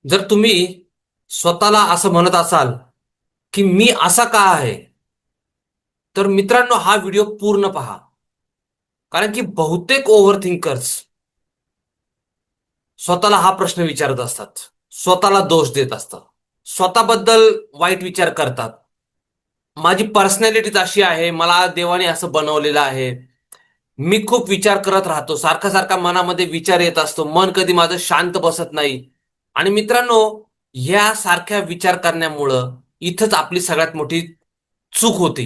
जर तुम्ही स्वतःला असं म्हणत असाल की मी असा का आहे, तर मित्रांनो हा व्हिडिओ पूर्ण पहा. कारण की बहुतेक ओव्हर थिंकर्स स्वतःला हा प्रश्न विचारत असतात, स्वतःला दोष देत असतात, स्वतःबद्दल वाईट विचार करतात. माझी पर्सनॅलिटीच अशी आहे, मला देवाने असं बनवलेलं आहे, मी खूप विचार करत राहतो, सारखा सारखा मनामध्ये विचार येत असतो, मन कधी माझं शांत बसत नाही. आणि मित्रांनो, ह्या सारख्या विचार करण्यामुळं इथंच आपली सगळ्यात मोठी चूक होती.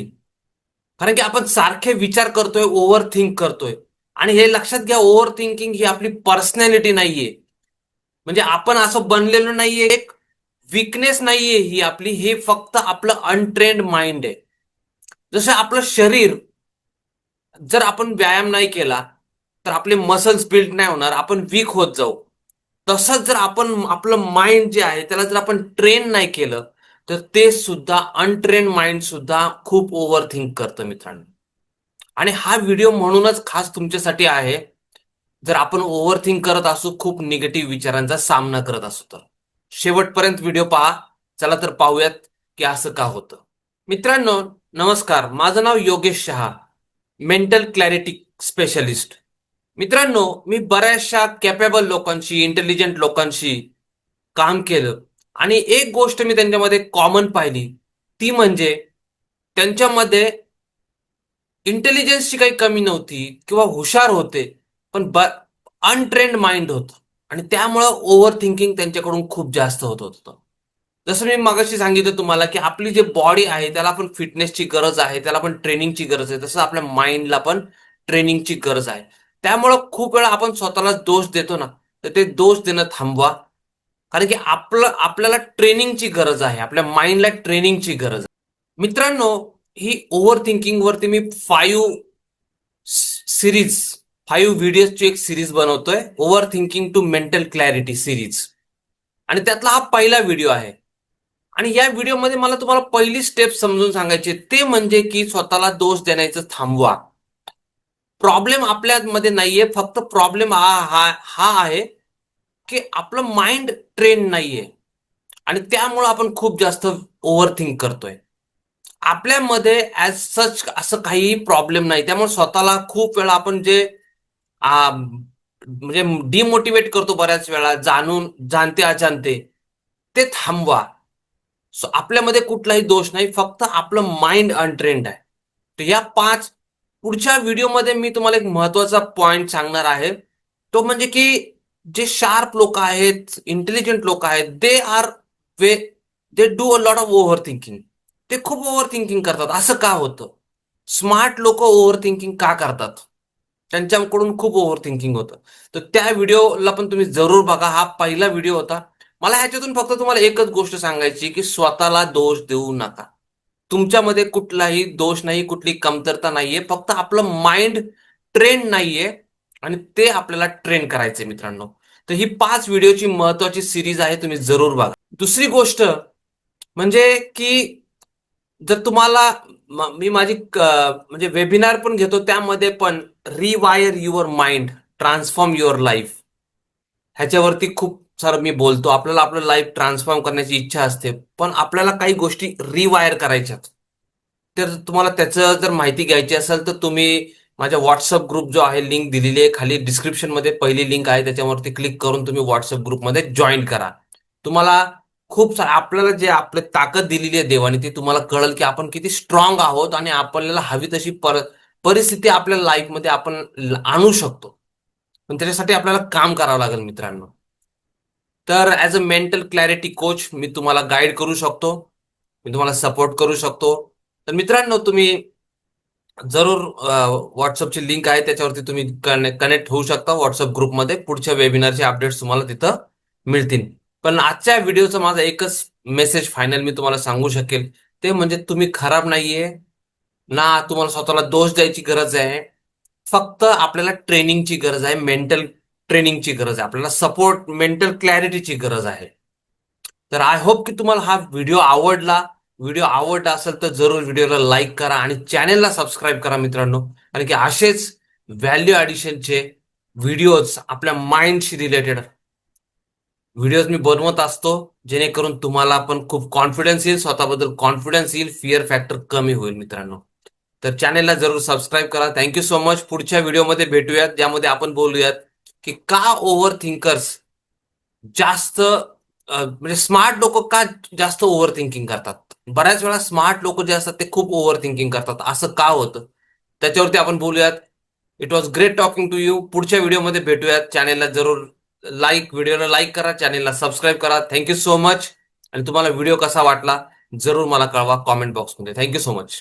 कारण की आपण सारखे विचार करतोय, ओव्हर थिंक करतोय. आणि हे लक्षात घ्या, ओव्हर थिंकिंग ही आपली पर्सनॅलिटी नाहीये. म्हणजे आपण असं बनलेलो नाहीये, एक विकनेस नाहीये ही आपली, हे फक्त आपलं अनट्रेन्ड माइंड आहे. जसं आपलं शरीर, जर आपण व्यायाम नाही केला तर आपले मसल्स बिल्ड नाही होणार, आपण वीक होत जाऊ. तसंच जर आपण आपलं माइंड जे आहे त्याला जर आपण ट्रेन नाही केलं, तर ते सुद्धा अनट्रेन माइंड सुद्धा खूप ओव्हर थिंक करतं मित्रांनो. आणि हा व्हिडिओ म्हणूनच खास तुमच्यासाठी आहे, जर आपण ओव्हर थिंक करत असू, खूप निगेटिव्ह विचारांचा सामना करत असू तर. शेवटपर्यंत व्हिडिओ पहा. चला तर पाहूयात की असं का होतं. मित्रांनो, नमस्कार. माझं नाव Yogesh Shah, mental clarity specialist. मित्रांनो, मी बऱ्याचशा कॅपेबल लोकांशी, इंटेलिजंट लोकांशी काम केलं आणि एक गोष्ट मी त्यांच्यामध्ये कॉमन पाहिली, ती म्हणजे त्यांच्यामध्ये इंटेलिजन्सची काही कमी नव्हती किंवा हुशार होते, पण अनट्रेन्ड माइंड होतं. आणि त्यामुळं ओव्हर थिंकिंग त्यांच्याकडून खूप जास्त होत होतं. जसं मी मगाशी सांगितलं तुम्हाला, की आपली जी बॉडी आहे त्याला पण फिटनेसची गरज आहे, त्याला पण ट्रेनिंगची गरज आहे. तसं आपल्या माइंडला पण ट्रेनिंगची गरज आहे. त्यामुळं खूप वेळा आपण स्वतःला दोष देतो ना, तर ते दोष देणं थांबवा. कारण की आपल्याला ट्रेनिंगची गरज आहे. आपल्या माइंडला ट्रेनिंगची गरज आहे. मित्रांनो, ही ओव्हर थिंकिंग वरती मी 5 व्हिडिओची एक सिरीज बनवतोय, overthinking to mental clarity series. आणि त्यातला हा पहिला व्हिडिओ आहे. आणि या व्हिडिओमध्ये मला तुम्हाला पहिली स्टेप समजून सांगायची, ते म्हणजे की स्वतःला दोष देण्याचं थांबवा. प्रॉब्लेम आपल्यामध्ये नाहीये, फक्त प्रॉब्लेम हा हा हा आहे की आपलं माइंड ट्रेन नाहीये. आणि त्यामुळे आपण खूप जास्त ओव्हर थिंक करतोय. आपल्यामध्ये ऍज सच असं काही प्रॉब्लेम नाही. त्यामुळे स्वतःला खूप वेळा आपण जे म्हणजे डिमोटिवेट करतो बऱ्याच वेळा, जाणते अजाणते, ते थांबवा. आपल्यामध्ये कुठलाही दोष नाही, फक्त आपलं माइंड अनट्रेन्ड आहे. तर या 5 पुढच्या व्हिडिओमध्ये मी तुम्हाला एक महत्वाचा पॉइंट सांगणार आहे. तो म्हणजे की जे शार्प लोक आहेत, इंटेलिजंट लोक आहेत, way they do a lot of overthinking. ते खूप ओव्हर थिंकिंग करतात. असं का होतं? स्मार्ट लोक ओव्हर थिंकिंग का करतात? त्यांच्याकडून खूप ओव्हर थिंकिंग होतं. तर त्या व्हिडिओला पण तुम्ही जरूर बघा. हा पहिला व्हिडिओ होता. मला ह्याच्यातून फक्त तुम्हाला एकच गोष्ट सांगायची, की स्वतःला दोष देऊ नका. तुमच्यामध्ये कुठलाही दोष नाही, कुठली कमतरता नाहीये. फक्त आपलं माइंड ट्रेन नाहीये आणि ते आपल्याला ट्रेन करायचंय मित्रांनो. तर ही 5 व्हिडिओची महत्वाची सिरीज आहे, तुम्ही जरूर बघा. दुसरी गोष्ट म्हणजे की जर तुम्हाला मी माझी म्हणजे वेबिनार पण घेतो, त्यामध्ये पण rewire your mind, transform your life, ह्याच्यावरती खूप सारं मी बोलतो. आपल्याला आपलं लाईफ ट्रान्सफॉर्म करण्याची इच्छा असते, पण आपल्याला काही गोष्टी रिवायर करायच्यात. तर तुम्हाला त्याचं जर माहिती घ्यायची असेल तर तुम्ही माझ्या व्हॉट्सअप ग्रुप जो आहे, लिंक दिलेली आहे खाली डिस्क्रिप्शनमध्ये, पहिली लिंक आहे त्याच्यावरती क्लिक करून तुम्ही व्हॉट्सअप ग्रुपमध्ये जॉईन करा. तुम्हाला खूप आपल्याला जे आपली ताकद दिलेली आहे देवाने, ती तुम्हाला कळेल की आपण किती स्ट्रॉंग आहोत आणि आपल्याला हवी तशी परिस्थिती आपल्या लाईफमध्ये आपण आणू शकतो. पण त्याच्यासाठी आपल्याला काम करावं लागेल मित्रांनो. तर as a mental clarity coach मी तुम्हाला गाईड करू शकतो, मी तुम्हाला सपोर्ट करू शकतो. तर मित्रांनो, तुम्ही जरूर व्हॉट्सअपची लिंक आहे त्याच्यावरती तुम्ही कनेक्ट होऊ शकता व्हॉट्सअप ग्रुपमध्ये. पुढच्या वेबिनारचे अपडेट्स तुम्हाला तिथं मिळतील. पण आजच्या व्हिडिओचा माझा एकच मेसेज फायनल मी तुम्हाला सांगू शकेल, ते म्हणजे तुम्ही खराब नाहीये, ना तुम्हाला स्वतःला दोष द्यायची गरज आहे. फक्त आपल्याला ट्रेनिंगची गरज आहे, मेंटल ट्रेनिंगची गरज आहे, आपल्याला सपोर्ट, मेंटल क्लॅरिटीची गरज आहे. तर आय होप की तुम्हाला हा व्हिडिओ आवडला. व्हिडिओ आवडला असेल तर जरूर व्हिडिओला लाईक करा आणि चॅनेलला सबस्क्राईब करा मित्रांनो. कारण की असेच व्हॅल्यू ॲडिशनचे व्हिडिओज आपल्या माइंडशी रिलेटेड व्हिडिओज मी बनवत असतो जेणेकरून तुम्हाला पण खूप कॉन्फिडन्स येईल, स्वतःबद्दल कॉन्फिडन्स येईल, फिअर फॅक्टर कमी होईल मित्रांनो. तर चॅनेलला जरूर सबस्क्राईब करा. Thank you so much. पुढच्या व्हिडिओमध्ये भेटूयात, ज्यामध्ये आपण बोलूयात की का ओव्हर थिंकर्स जास्त म्हणजे स्मार्ट लोक का जास्त ओव्हर थिंकिंग करतात. बऱ्याच वेळा स्मार्ट लोक जे असतात ते खूप ओव्हर थिंकिंग करतात, असं का होतं त्याच्यावरती आपण बोलूयात. It was great talking to you. पुढच्या व्हिडिओमध्ये भेटूयात. चॅनेलला जरूर व्हिडिओला लाईक करा, चॅनेलला सबस्क्राईब करा. Thank you so much. आणि तुम्हाला व्हिडिओ कसा वाटला जरूर मला कळवा कॉमेंट बॉक्समध्ये. Thank you so much.